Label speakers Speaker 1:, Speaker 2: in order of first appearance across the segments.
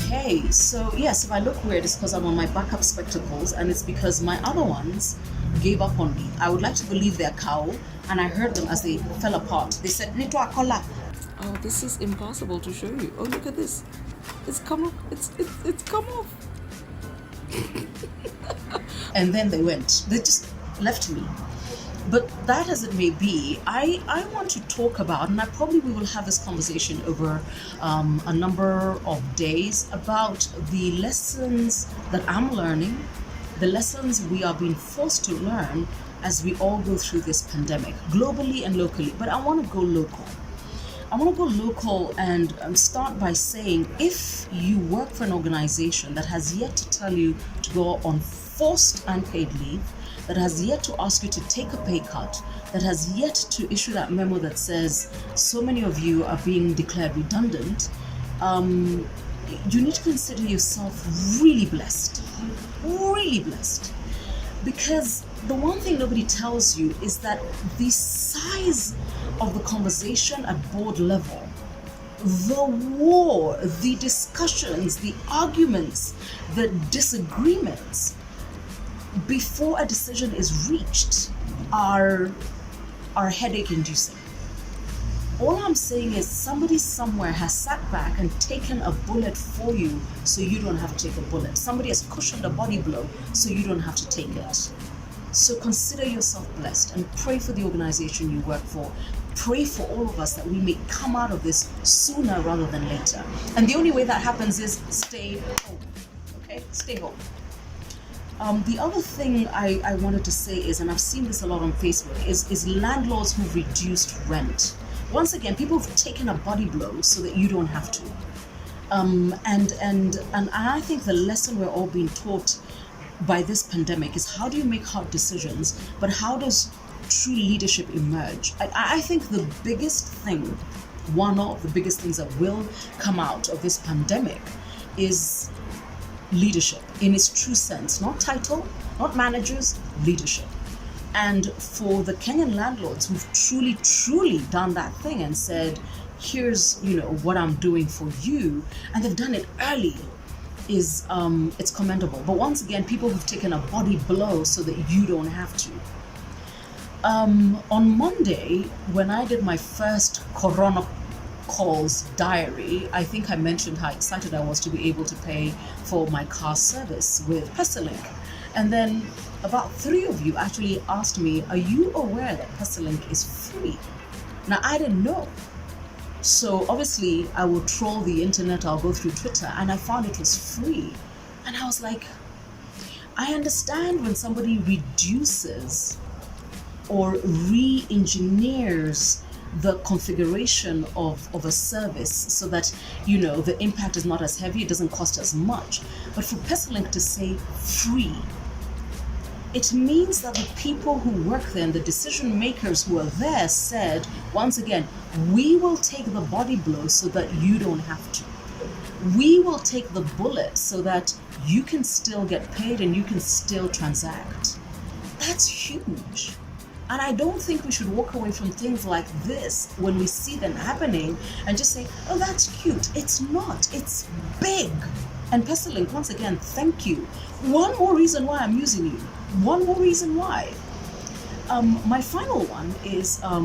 Speaker 1: Hey, so yes, if I look weird, it's because I'm on my backup spectacles, and it's because my other ones gave up on me. I would like to believe they're cow, and I heard them as they fell apart. They said, Nito Akola.
Speaker 2: Oh, this is impossible to show you. Oh, look at this. It's come off. It's come off.
Speaker 1: And then they went. They just left me. But that as it may be, I want to talk about, and I probably will have this conversation over a number of days, about the lessons that I'm learning, the lessons we are being forced to learn as we all go through this pandemic, globally and locally. But I want to go local. I want to go local and start by saying, if you work for an organization that has yet to tell you to go on forced unpaid leave, that has yet to ask you to take a pay cut, that has yet to issue that memo that says so many of you are being declared redundant, you need to consider yourself really blessed. Really blessed. Because the one thing nobody tells you is that the size of the conversation at board level, the war, the discussions, the arguments, the disagreements before a decision is reached are headache inducing. All I'm saying is somebody somewhere has sat back and taken a bullet for you so you don't have to take a bullet. Somebody has cushioned a body blow so you don't have to take it. So consider yourself blessed and pray for the organization you work for. Pray for all of us that we may come out of this sooner rather than later. And the only way that happens is stay home. Okay? Stay home. The other thing I wanted to say is, and I've seen this a lot on Facebook, is landlords who've reduced rent. Once again, people have taken a body blow so that you don't have to. And I think the lesson we're all being taught by this pandemic is, how do you make hard decisions, but how does true leadership emerge? I think the biggest thing, one of the biggest things that will come out of this pandemic is leadership in its true sense, not title, not managers, leadership. And for the Kenyan landlords who've truly done that thing and said, here's, what I'm doing for you, and they've done it early, is it's commendable. But once again, people who've taken a body blow so that you don't have to. On Monday, when I did my first Coronicles diary, I think I mentioned how excited I was to be able to pay for my car service with Pestilink. And then about 3 of you actually asked me, are you aware that Pestilink is free? Now, I didn't know. So obviously I will troll the internet, I'll go through Twitter, and I found it was free. And I was like, I understand when somebody reduces or re-engineers the configuration of a service so that, the impact is not as heavy, it doesn't cost as much. But for Pestilink to say free, it means that the people who work there and the decision makers who are there said, once again, we will take the body blow so that you don't have to. We will take the bullet so that you can still get paid and you can still transact. That's huge. And I don't think we should walk away from things like this when we see them happening and just say, oh, that's cute. It's not. It's big. And Pestilink, once again, thank you. One more reason why I'm using you. One more reason why. My final one is, I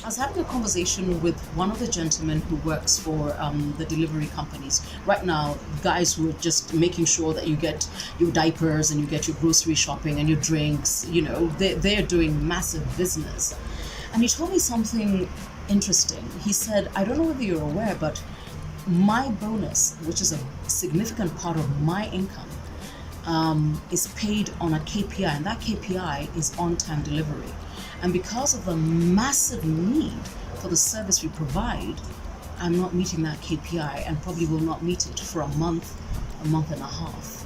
Speaker 1: was having a conversation with one of the gentlemen who works for the delivery companies. Right now, guys who are just making sure that you get your diapers and you get your grocery shopping and your drinks, they're doing massive business. And he told me something interesting. He said, I don't know whether you're aware, but my bonus, which is a significant part of my income, is paid on a KPI, and that KPI is on-time delivery. And because of the massive need for the service we provide, I'm not meeting that KPI and probably will not meet it for a month and a half.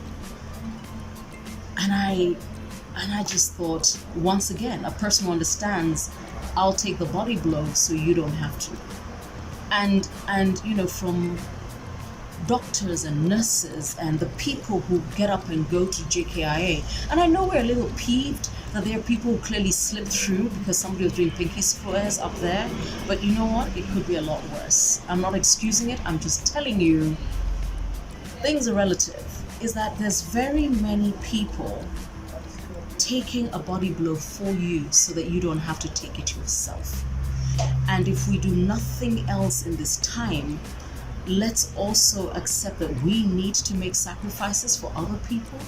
Speaker 1: And I just thought, once again, a person who understands, I'll take the body blow so you don't have to. And from doctors and nurses and the people who get up and go to JKIA. And I know we're a little peeved that there are people who clearly slipped through because somebody was doing pinky squares up there. But you know what? It could be a lot worse. I'm not excusing it. I'm just telling you, things are relative. Is that there's very many people taking a body blow for you so that you don't have to take it yourself. And if we do nothing else in this time, let's also accept that we need to make sacrifices for other people,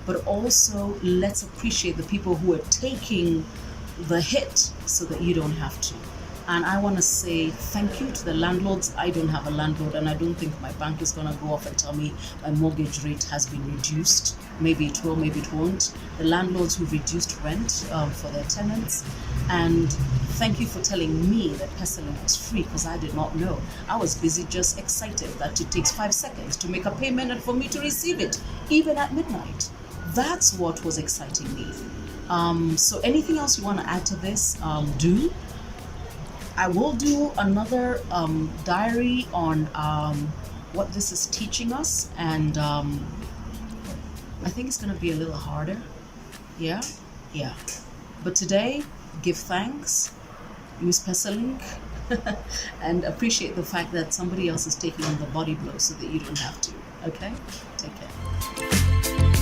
Speaker 1: but also let's appreciate the people who are taking the hit so that you don't have to. And I want to say thank you to the landlords. I don't have a landlord, and I don't think my bank is going to go off and tell me my mortgage rate has been reduced. Maybe it will, maybe it won't. The landlords who reduced rent for their tenants. And thank you for telling me that Pestilent was free, because I did not know. I was busy just excited that it takes 5 seconds to make a payment and for me to receive it, even at midnight. That's what was exciting me. So anything else you want to add to this, do. I will do another diary on what this is teaching us, and I think it's going to be a little harder. Yeah. But today, give thanks, use Pestilink, and appreciate the fact that somebody else is taking on the body blow so that you don't have to. Okay? Take care.